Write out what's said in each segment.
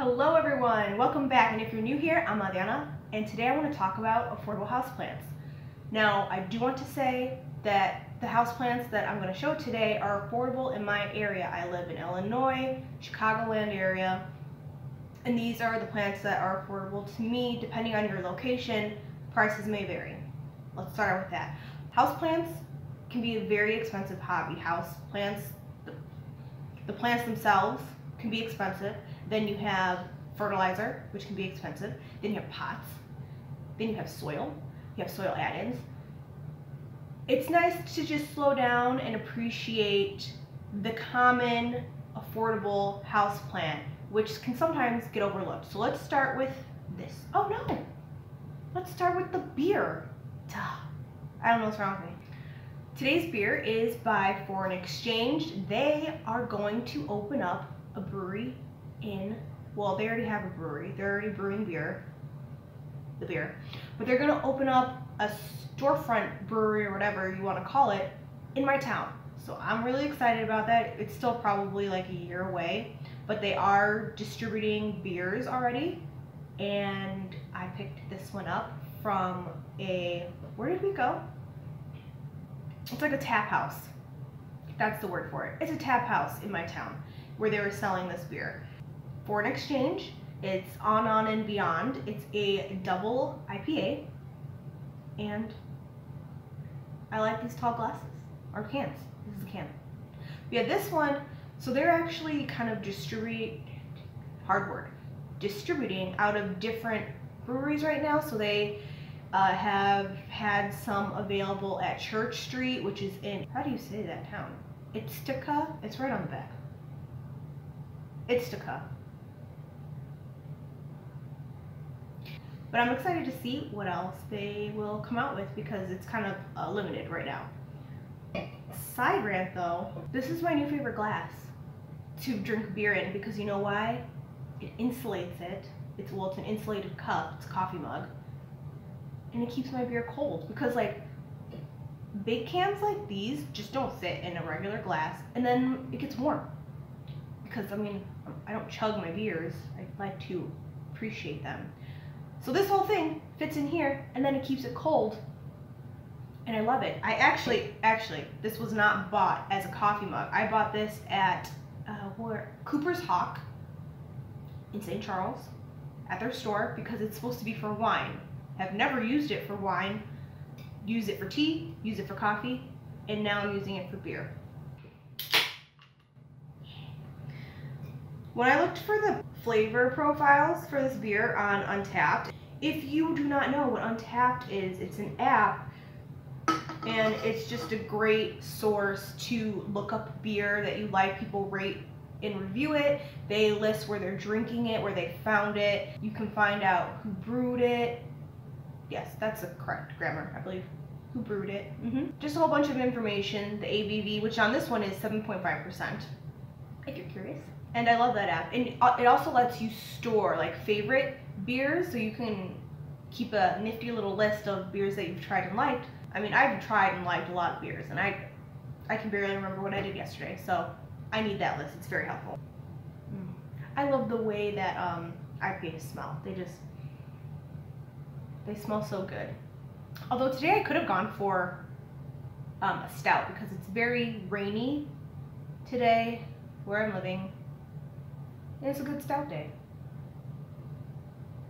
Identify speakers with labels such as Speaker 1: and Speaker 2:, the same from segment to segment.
Speaker 1: Hello everyone, welcome back, and if you're new here, I'm Adriana, and today I want to talk about affordable houseplants. Now, I do want to say that the houseplants that I'm going to show today are affordable in my area. I live in Illinois, Chicagoland area, and these are the plants that are affordable to me. Depending on your location, prices may vary. Let's start out with that. Houseplants can be a very expensive hobby. Houseplants, the plants themselves can be expensive. Then you have fertilizer, which can be expensive. Then you have pots. Then you have soil. You have soil add-ins. It's nice to just slow down and appreciate the common, affordable houseplant, which can sometimes get overlooked. So let's start with this. Oh no! Let's start with the beer. Duh. I don't know what's wrong with me. Today's beer is by Foreign Exchange. They are going to open up a brewery well, they already have a brewery. They're already brewing beer, but they're going to open up a storefront brewery or whatever you want to call it in my town. So I'm really excited about that. It's still probably like a year away, but they are distributing beers already, and I picked this one up from where did we go? It's like a tap house. That's the word for it. It's a tap house in my town where they were selling this beer. Foreign Exchange, it's On and Beyond. It's a double IPA, and I like these tall glasses, or cans. This is a can. Yeah, this one, so they're actually kind of distributing out of different breweries right now. So they have had some available at Church Street, which is in, how do you say that town? Ithaca? It's right on the back. Ithaca. But I'm excited to see what else they will come out with because it's kind of limited right now. Side rant though, this is my new favorite glass to drink beer in because you know why? It insulates it. It's an insulated cup, it's a coffee mug, and it keeps my beer cold because like big cans like these just don't fit in a regular glass, and then it gets warm because I mean I don't chug my beers. I like to appreciate them. So this whole thing fits in here, and then it keeps it cold, and I love it. I actually, this was not bought as a coffee mug. I bought this at Cooper's Hawk in St. Charles at their store because it's supposed to be for wine. I've never used it for wine. Use it for tea, use it for coffee, and now I'm using it for beer. When I looked for the flavor profiles for this beer on Untappd, if you do not know what Untappd is, it's an app, and it's just a great source to look up beer that you like. People rate and review it. They list where they're drinking it, where they found it. You can find out who brewed it. Yes, that's the correct grammar, I believe. Who brewed it. Just a whole bunch of information. The ABV, which on this one is 7.5%, if you're curious. And I love that app. And it also lets you store like favorite beers, so you can keep a nifty little list of beers that you've tried and liked. I mean, I've tried and liked a lot of beers, and I can barely remember what I did yesterday, so I need that list. It's very helpful. I love the way that IPAs smell. They smell so good. Although today I could have gone for a stout because it's very rainy today where I'm living. And it's a good stout day.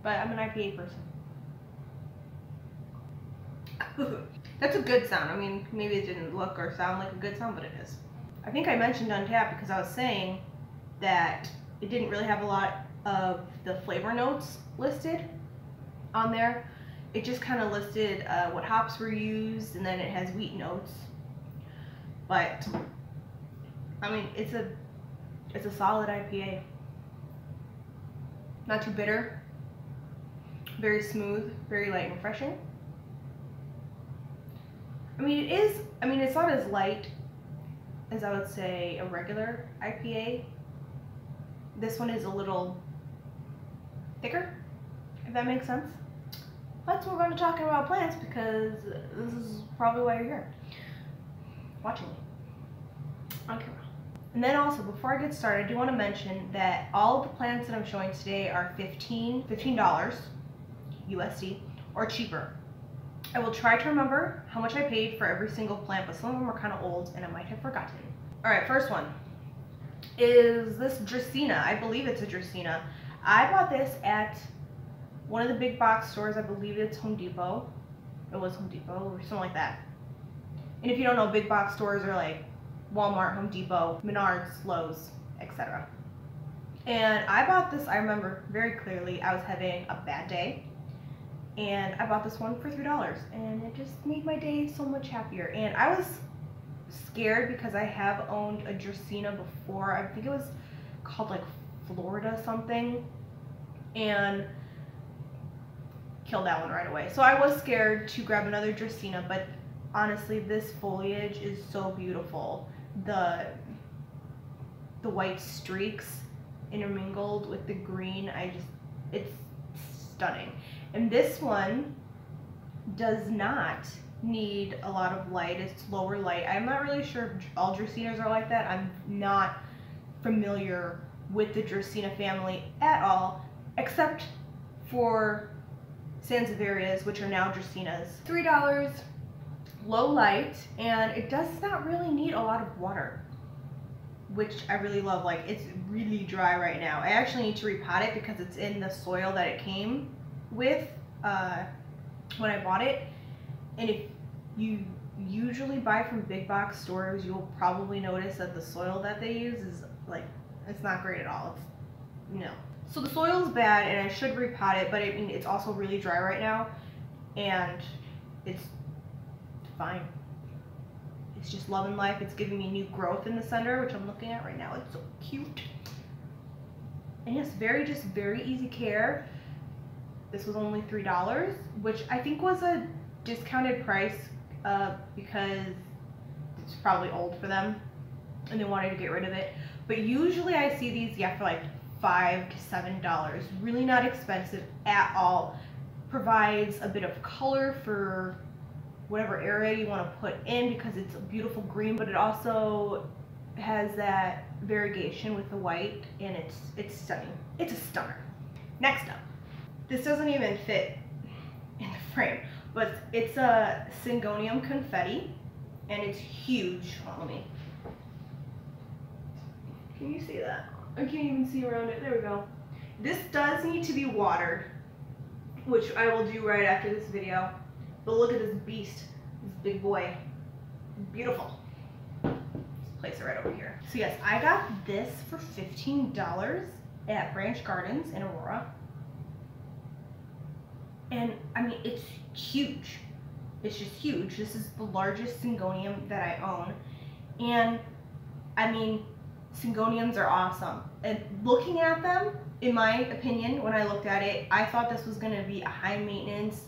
Speaker 1: But I'm an IPA person. That's a good sound. I mean, maybe it didn't look or sound like a good sound, but it is. I think I mentioned Untappd because I was saying that it didn't really have a lot of the flavor notes listed on there. It just kind of listed what hops were used, and then it has wheat notes. But I mean, it's a solid IPA. Not too bitter, very smooth, very light and refreshing. I mean, it's not as light as I would say a regular IPA. This one is a little thicker, if that makes sense. Let's move on to talking about plants because this is probably why you're here, watching me on camera. And then also, before I get started, I do want to mention that all of the plants that I'm showing today are $15 USD or cheaper. I will try to remember how much I paid for every single plant, but some of them are kind of old and I might have forgotten. All right, first one is this Dracaena. I believe it's a Dracaena. I bought this at one of the big box stores. I believe it's Home Depot. It was Home Depot or something like that. And if you don't know, big box stores are like Walmart, Home Depot, Menards, Lowe's, etc. And I bought this, I remember very clearly, I was having a bad day. And I bought this one for $3 and it just made my day so much happier. And I was scared because I have owned a Dracaena before. I think it was called like Florida something, and killed that one right away. So I was scared to grab another Dracaena, but honestly this foliage is so beautiful. The white streaks intermingled with the green, it's stunning. And this one does not need a lot of light. It's lower light. I'm not really sure if all Dracaenas are like that. I'm not familiar with the Dracaena family at all, except for Sansevierias, which are now Dracaenas. $3, low light, and it does not really need a lot of water, which I really love. Like, it's really dry right now. I actually need to repot it because it's in the soil that it came with when I bought it. And if you usually buy from big box stores, you'll probably notice that the soil that they use is like, it's not great at all. No. So the soil's bad and I should repot it, but I mean, it's also really dry right now and it's fine. It's just loving life. It's giving me new growth in the center, which I'm looking at right now. It's so cute. And yes, very easy care. This was only $3, which I think was a discounted price because it's probably old for them and they wanted to get rid of it. But usually I see these, yeah, for like $5 to $7. Really not expensive at all. Provides a bit of color for whatever area you want to put in because it's a beautiful green, but it also has that variegation with the white, and it's stunning. It's a stunner. Next up, this doesn't even fit in the frame, but it's a Syngonium Confetti, and it's huge. Oh, let me. Can you see that? I can't even see around it. There we go. This does need to be watered, which I will do right after this video. But look at this beast, this big boy. Beautiful. Let's place it right over here. So yes, I got this for $15 at Branch Gardens in Aurora. And I mean, it's huge. It's just huge. This is the largest Syngonium that I own. And I mean, Syngoniums are awesome. And looking at them, in my opinion, when I looked at it, I thought this was going to be a high maintenance,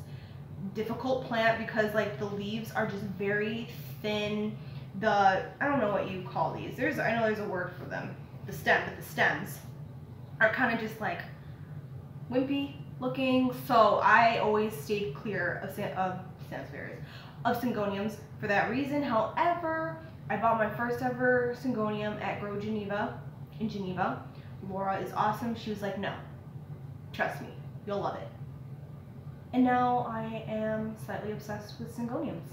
Speaker 1: difficult plant because like the leaves are just very thin. I don't know what you call these. I know there's a word for them. The stems are kind of just like wimpy looking. So I always stayed clear of Syngoniums for that reason. However, I bought my first ever Syngonium at Grow Geneva in Geneva. Laura is awesome. She was like, no, trust me, you'll love it. And now I am slightly obsessed with Syngoniums.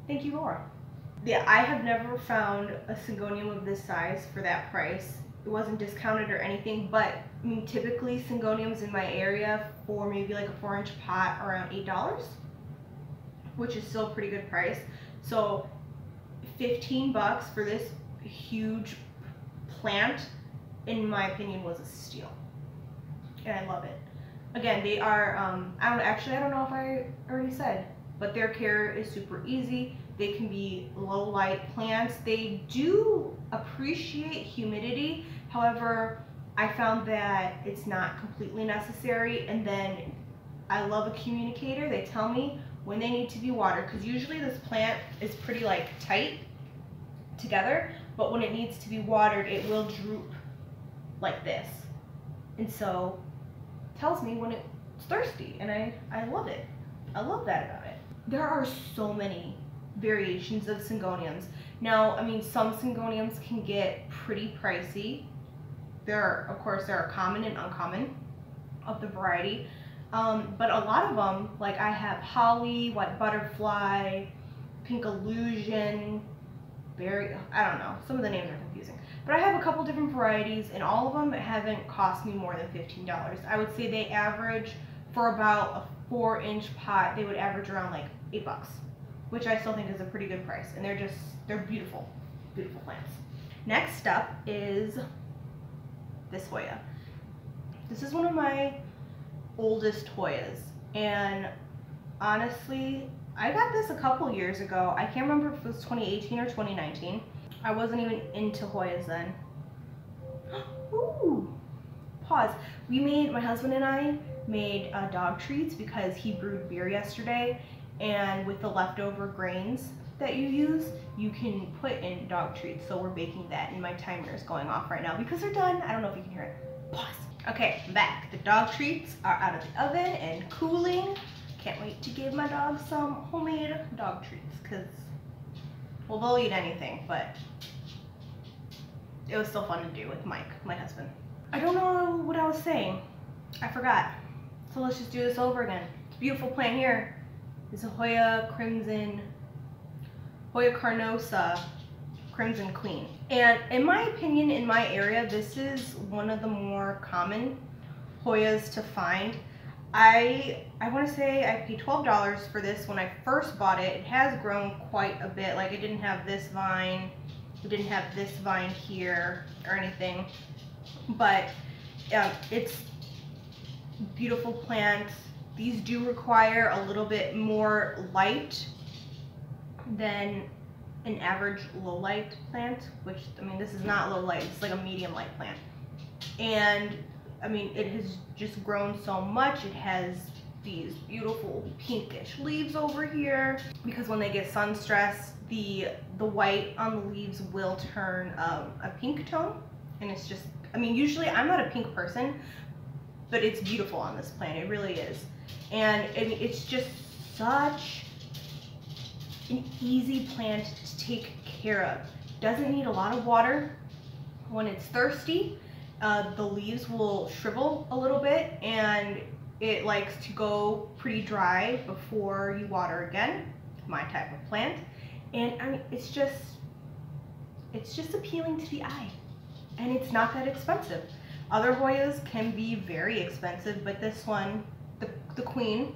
Speaker 1: Thank you, Laura. Yeah, I have never found a Syngonium of this size for that price. It wasn't discounted or anything, but I mean, typically Syngoniums in my area for maybe like a 4-inch pot are around $8, which is still a pretty good price. So $15 for this huge plant, in my opinion, was a steal, and I love it. Again, they are, I don't know if I already said, but their care is super easy. They can be low light plants. They do appreciate humidity. However, I found that it's not completely necessary. And then I love a communicator. They tell me when they need to be watered, because usually this plant is pretty like tight together, but when it needs to be watered, it will droop like this. And so it tells me when it's thirsty, and I love it. I love that about it. There are so many variations of Syngoniums. Now, I mean, some Syngoniums can get pretty pricey. Of course, there are common and uncommon of the variety. But a lot of them, like I have Holly, White Butterfly, Pink Illusion, I don't know, some of the names are confusing. But I have a couple different varieties, and all of them haven't cost me more than $15. I would say they average, for about a 4-inch pot, they would average around like $8, which I still think is a pretty good price. And they're beautiful, beautiful plants. Next up is this Hoya. This is one of my oldest Hoyas, and honestly, I got this a couple years ago. I can't remember if it was 2018 or 2019. I wasn't even into Hoyas then. Ooh, pause. My husband and I made dog treats because he brewed beer yesterday, and with the leftover grains that you use, you can put in dog treats. So we're baking that, and my timer is going off right now because they're done. I don't know if you can hear it. Pause. Okay, I'm back. The dog treats are out of the oven and cooling. Can't wait to give my dog some homemade dog treats because, well, they'll eat anything, but it was still fun to do with Mike, my husband. I don't know what I was saying. I forgot. So let's just do this over again. It's a beautiful plant here. It's a Hoya Crimson, Hoya Carnosa Crimson Queen. And in my opinion, in my area, this is one of the more common Hoyas to find. I want to say I paid $12 for this when I first bought it. It has grown quite a bit. Like, it didn't have this vine, it didn't have this vine here or anything, but it's a beautiful plant. These do require a little bit more light than an average low light plant, which, I mean, this is not low light, it's like a medium light plant. And I mean, it has just grown so much. It has these beautiful pinkish leaves over here because when they get sun stress, the white on the leaves will turn a pink tone. And it's just, I mean, usually I'm not a pink person, but it's beautiful on this plant. It really is. And it's just such an easy plant to take care of. Doesn't need a lot of water. When it's thirsty, the leaves will shrivel a little bit, and it likes to go pretty dry before you water again. My type of plant. And I mean, it's just appealing to the eye, and it's not that expensive. Other Hoyas can be very expensive, but this one, the Queen,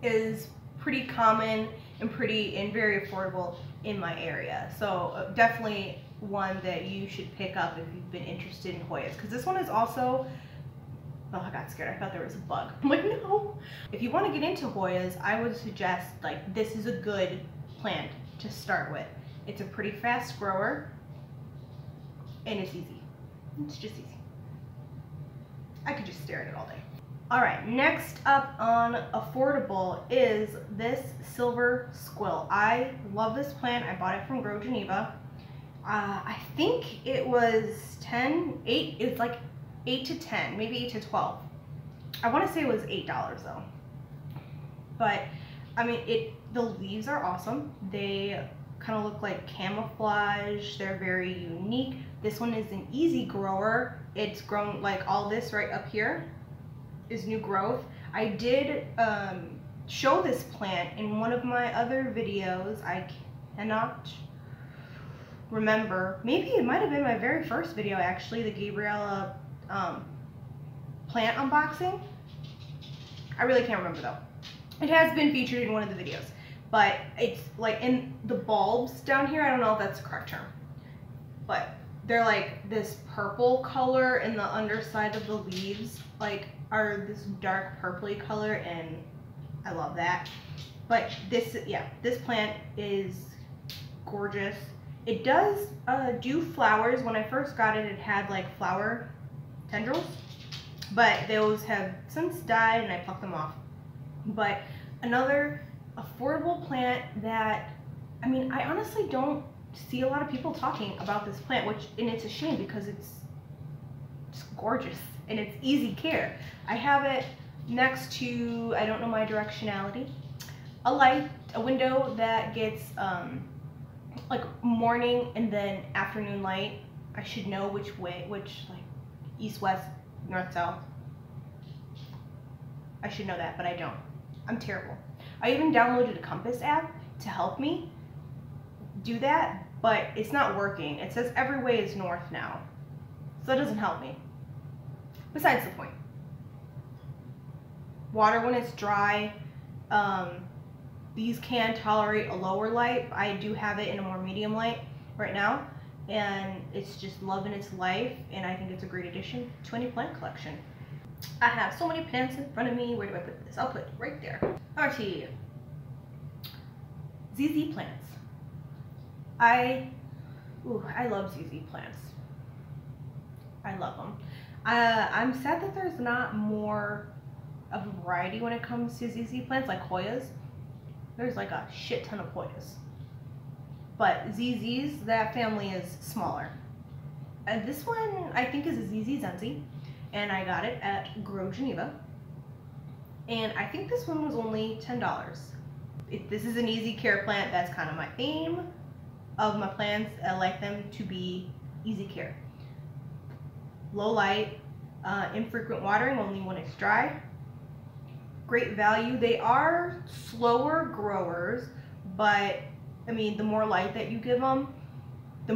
Speaker 1: is pretty common and very affordable in my area. So definitely one that you should pick up if you've been interested in Hoyas, because this one is also, oh, I got scared. I thought there was a bug. I'm like, no. If you want to get into Hoyas, I would suggest, like, this is a good plant to start with. It's a pretty fast grower, and it's easy. It's just easy. I could just stare at it all day. All right, next up on affordable is this silver squill. I love this plant. I bought it from Grow Geneva. I think it was 8, it's like 8 to 10, maybe 8 to 12. I want to say it was $8 though. But I mean, the leaves are awesome. They kind of look like camouflage. They're very unique. This one is an easy grower. It's grown, like, all this right up here is new growth. I did show this plant in one of my other videos. I cannot remember. Maybe it might have been my very first video, actually, the Gabriella plant unboxing. I really can't remember though. It has been featured in one of the videos, but it's like in the bulbs down here, I don't know if that's the correct term, but they're like this purple color, and the underside of the leaves like are this dark purpley color, and I love that. But this plant is gorgeous. It does do flowers. When I first got it, it had like flower tendrils, but those have since died and I plucked them off. But another affordable plant that, I mean, I honestly don't see a lot of people talking about this plant, and it's a shame because it's gorgeous and it's easy care. I have it next to, I don't know my directionality, a window that gets like morning and then afternoon light. I should know which way, like east, west, north, south. I should know that, but I don't. I'm terrible. I even downloaded a compass app to help me do that, but it's not working. It says every way is north now, so that doesn't help me. Besides the point. Water when it's dry. These can tolerate a lower light. I do have it in a more medium light right now, and it's just loving its life, and I think it's a great addition to any plant collection. I have so many plants in front of me. Where do I put this? I'll put it right there. Alrighty. ZZ plants. I love ZZ plants. I love them. I'm sad that there's not more of a variety when it comes to ZZ plants, like Hoyas. There's like a shit ton of Hoyas. But ZZs, that family is smaller. This one I think is a ZZ Zenzi, and I got it at Grow Geneva. And I think this one was only $10. This is an easy care plant. That's kind of my theme of my plants. I like them to be easy care. Low light, infrequent watering, only when it's dry. Great value. They are slower growers, but I mean, the more light that you give them, the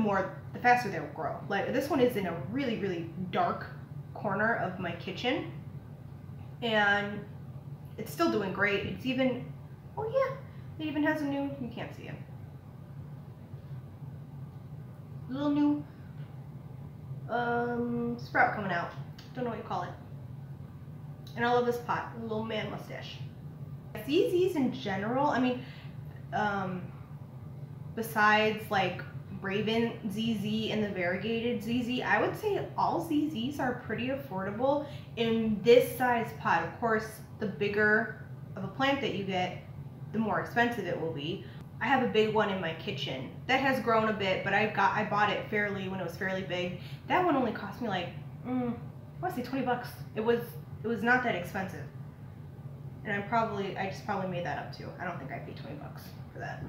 Speaker 1: faster they'll grow. Like this one is in a really, really dark corner of my kitchen, and it's still doing great. It's even, oh yeah, it even has a new, you can't see it, little new sprout coming out. Don't know what you call it. And I love this pot, a little man mustache. ZZs in general, I mean, besides like Raven ZZ and the variegated ZZ, I would say all ZZs are pretty affordable in this size pot. Of course, the bigger of a plant that you get, the more expensive it will be. I have a big one in my kitchen that has grown a bit, but I bought it fairly when it was fairly big. That one only cost me like, I want to say 20 bucks. It was not that expensive. And I just probably made that up too. I don't think I paid 20 bucks for that.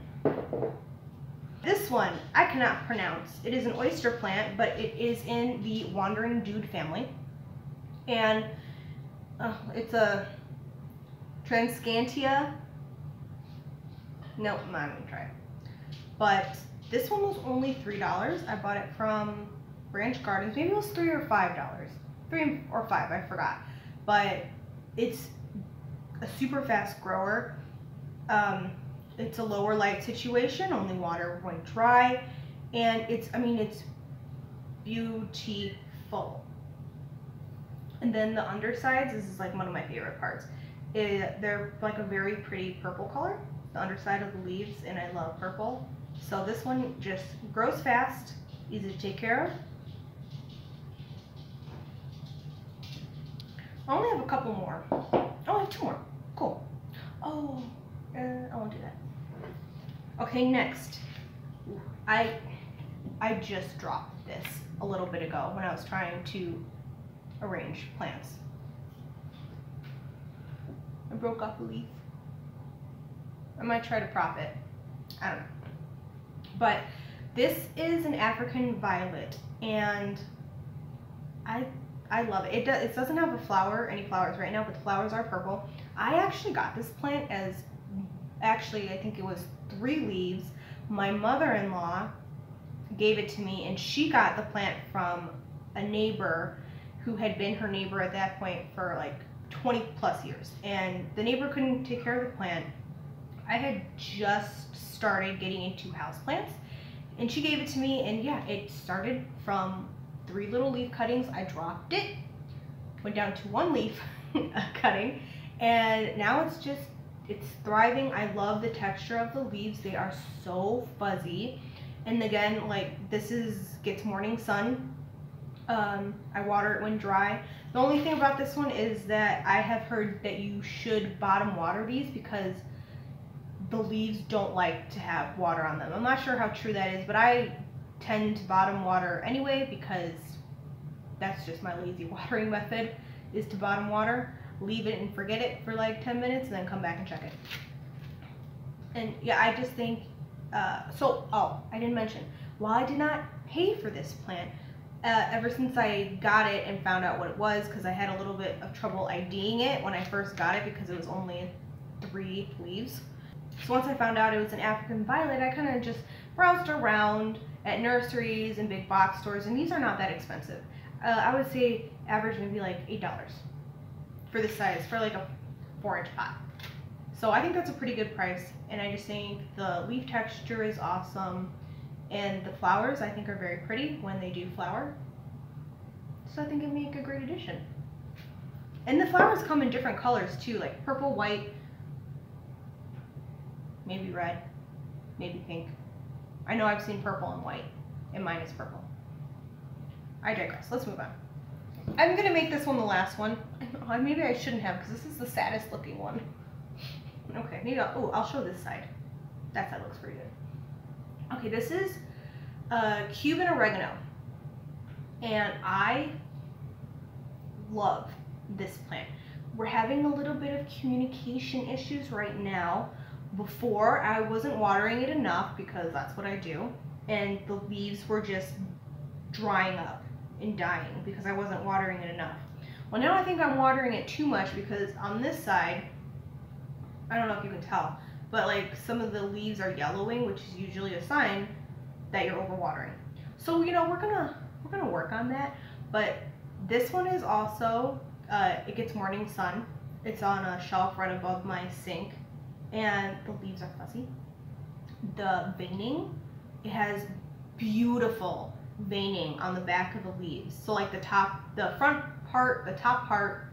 Speaker 1: This one, I cannot pronounce. It is an oyster plant, but it is in the Wandering Dude family. And it's a Transcantia. Nope, I'm not gonna try it. But this one was only $3. I bought it from Branch Gardens. Maybe it was $3 or $5. 3 or 5, I forgot. But it's a super fast grower. It's a lower light situation, only water when dry, and it's beautiful. And then the undersides, this is like one of my favorite parts. They're like a very pretty purple color, the underside of the leaves, and I love purple. So this one just grows fast, easy to take care of. I only have a couple more. I only have 2 more. Cool. Oh, I won't do that. Okay, next. I just dropped this a little bit ago when I was trying to arrange plants. I broke off a leaf. I might try to prop it. I don't know. But this is an African violet, and I love it. It doesn't have any flowers right now, but the flowers are purple. I actually got this plant as, I think it was 3 leaves. My mother-in-law gave it to me, and she got the plant from a neighbor who had been her neighbor at that point for like 20 plus years. And the neighbor couldn't take care of the plant. I had just started getting into houseplants, and she gave it to me, and yeah, it started from 3 little leaf cuttings. I dropped it, went down to 1 leaf cutting, and now it's thriving. I love the texture of the leaves. They are so fuzzy. And again, like this gets morning sun. I water it when dry. The only thing about this one is that I have heard that you should bottom water these because the leaves don't like to have water on them. I'm not sure how true that is, but I tend to bottom water anyway because that's just my lazy watering method, is to bottom water, leave it and forget it for like 10 minutes and then come back and check it. And yeah, I just think I didn't mention, while I did not pay for this plant, ever since I got it and found out what it was, because I had a little bit of trouble IDing it when I first got it because it was only 3 leaves. So once I found out it was an African violet, I kind of just browsed around at nurseries and big box stores, and these are not that expensive. I would say average maybe like $8 for this size, for like a 4-inch pot. So I think that's a pretty good price, and I just think the leaf texture is awesome, and the flowers I think are very pretty when they do flower. So I think it'd make a great addition. And the flowers come in different colors too, like purple, white, maybe red, maybe pink. I know I've seen purple and white, and mine is purple. I digress. Let's move on. I'm gonna make this one the last one. Maybe I shouldn't have, because this is the saddest looking one. Okay, maybe I'll show this side. That side looks pretty good. Okay, this is Cuban Oregano, and I love this plant. We're having a little bit of communication issues right now. Before, I wasn't watering it enough because that's what I do, and the leaves were just drying up and dying because I wasn't watering it enough. Well, now I think I'm watering it too much, because on this side, I don't know if you can tell, but like some of the leaves are yellowing, which is usually a sign that you're overwatering. So, you know, we're gonna work on that. But this one is also it gets morning sun. It's on a shelf right above my sink, and the leaves are fuzzy. The veining, it has beautiful veining on the back of the leaves. So like the top part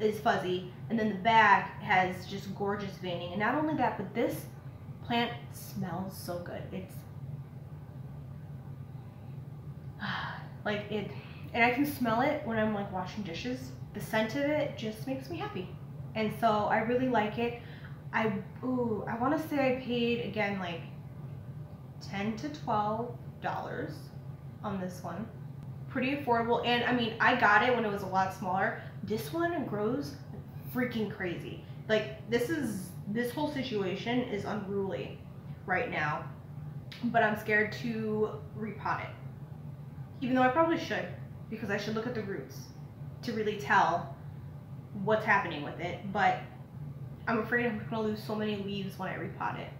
Speaker 1: is fuzzy, and then the back has just gorgeous veining. And not only that, but this plant smells so good. It's like it, and I can smell it when I'm like washing dishes. The scent of it just makes me happy, and so I really like it. I want to say I paid, again, like $10 to $12 on this one. Pretty affordable, and I mean, I got it when it was a lot smaller. This one grows freaking crazy. Like this whole situation is unruly right now, but I'm scared to repot it. Even though I probably should, because I should look at the roots to really tell what's happening with it, but I'm afraid I'm gonna lose so many leaves when I repot it.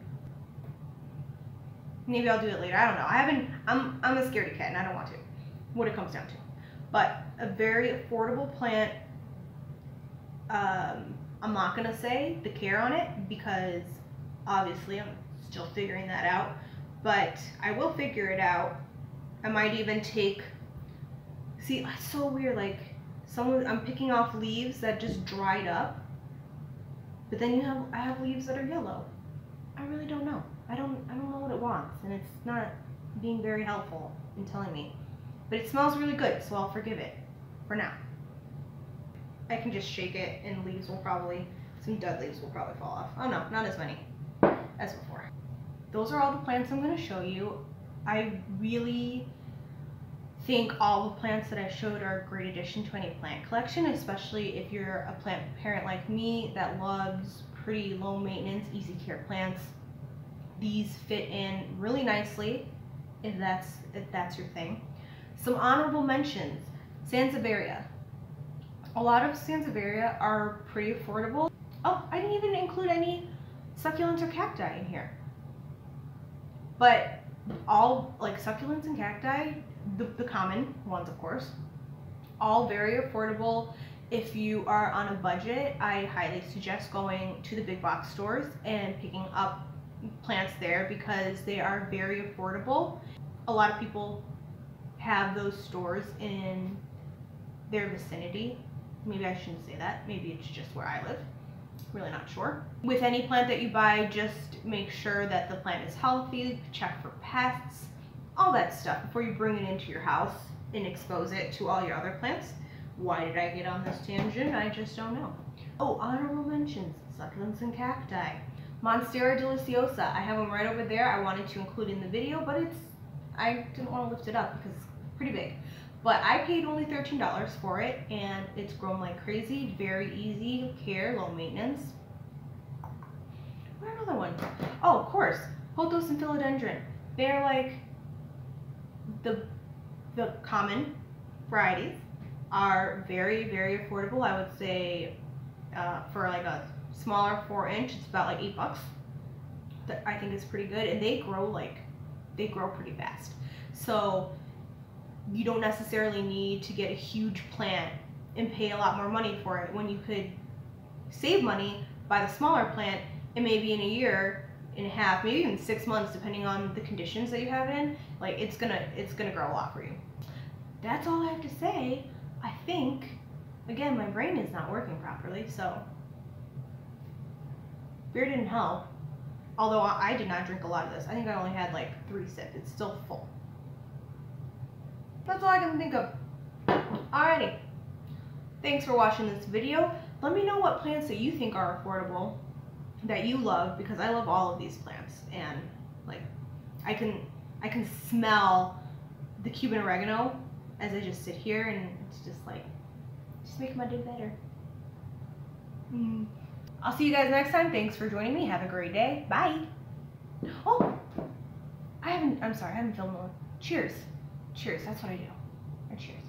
Speaker 1: Maybe I'll do it later, I don't know. I'm a scaredy cat and I don't want to, what it comes down to. But a very affordable plant. I'm not gonna say the care on it, because obviously I'm still figuring that out, but I will figure it out. I might even take, see, it's so weird, like I'm picking off leaves that just dried up, but then I have leaves that are yellow. I really don't know. I don't know what it wants, and it's not being very helpful in telling me. But it smells really good, so I'll forgive it for now. I can just shake it, and some dead leaves will probably fall off. Oh no, not as many as before. Those are all the plants I'm going to show you. I really think all the plants that I showed are a great addition to any plant collection, especially if you're a plant parent like me that loves pretty low maintenance, easy care plants. These fit in really nicely if that's your thing. Some honorable mentions: Sansevieria. A lot of Sansevieria are pretty affordable. Oh, I didn't even include any succulents or cacti in here. But all, like succulents and cacti, the common ones of course, all very affordable. If you are on a budget, I highly suggest going to the big box stores and picking up plants there, because they are very affordable. A lot of people have those stores in their vicinity. Maybe I shouldn't say that. Maybe it's just where I live. Really not sure. With any plant that you buy, just make sure that the plant is healthy, check for pests, all that stuff before you bring it into your house and expose it to all your other plants. Why did I get on this tangent? I just don't know. Oh, honorable mentions: succulents and cacti. Monstera deliciosa. I have them right over there. I wanted to include in the video, but I didn't want to lift it up because it's pretty big. But I paid only $13 for it, and it's grown like crazy. Very easy care, low maintenance. What are another one? Oh, of course, Pothos and philodendron. They're like the common varieties are very, very affordable. I would say for like a smaller 4-inch, it's about like $8. That I think is pretty good, and they grow pretty fast. So you don't necessarily need to get a huge plant and pay a lot more money for it when you could save money by the smaller plant, and maybe in a year and a half, maybe even 6 months, depending on the conditions that you have it in, like it's gonna grow a lot for you. That's all I have to say. I think, again, my brain is not working properly, so beer didn't help. Although I did not drink a lot of this. I think I only had like 3 sips. It's still full. That's all I can think of. Alrighty. Thanks for watching this video. Let me know what plants that you think are affordable, that you love, because I love all of these plants. And like, I can smell the Cuban oregano as I just sit here, and it's just like, just making my day better. I'll see you guys next time. Thanks for joining me. Have a great day. Bye. Oh, I'm sorry, I haven't filmed one. Cheers. Cheers, that's what I do. Or cheers.